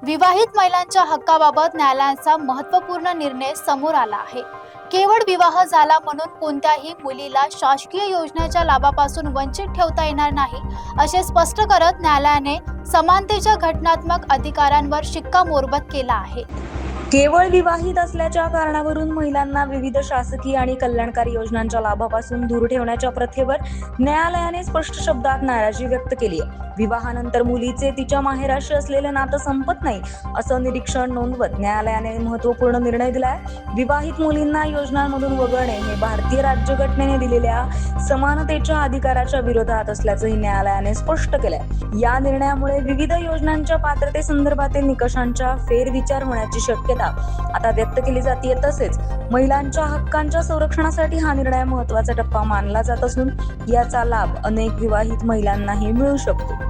विवाहित महिलांच्या हक्काबाबत न्यायालयाचा महत्त्वपूर्ण निर्णय समोर आला आहे। केवळ विवाह झाला म्हणून कोणत्याही मुलीला शासकीय योजनेच्या लाभापासून वंचित ठेवता येणार नाही, असे स्पष्ट करत न्यायालयाने समानतेच्या घटनात्मक अधिकारांवर शिक्कामोर्तब केला आहे। केवळ विवाहित असल्याच्या कारणावरून महिलांना विविध शासकीय आणि कल्याणकारी योजनांच्या लाभापासून दूर ठेवण्याच्या प्रथेवर न्यायालयाने स्पष्ट शब्दात नाराजी व्यक्त केली आहे। विवाहानंतर मुलीचे तिच्या माहेराशी असलेले नातं संपत नाही, असं निरीक्षण नोंदवत न्यायालयाने महत्त्वपूर्ण निर्णय दिलाय। विवाहित मुलींना योजनांमधून वगळणे हे भारतीय राज्यघटनेने दिलेल्या समानतेच्या अधिकाराच्या विरोधात असल्याचंही न्यायालयाने स्पष्ट केलंय। या निर्णयामुळे विविध योजनांच्या पात्रतेसंदर्भातील निकषांच्या फेरविचार होण्याची शक्यता आता व्यक्त केली जाते। तसेच महिलांच्या हक्कांच्या संरक्षणासाठी हा निर्णय महत्त्वाचा टप्पा मानला जात असून याचा लाभ अनेक विवाहित महिलांनाही मिळू शकतो।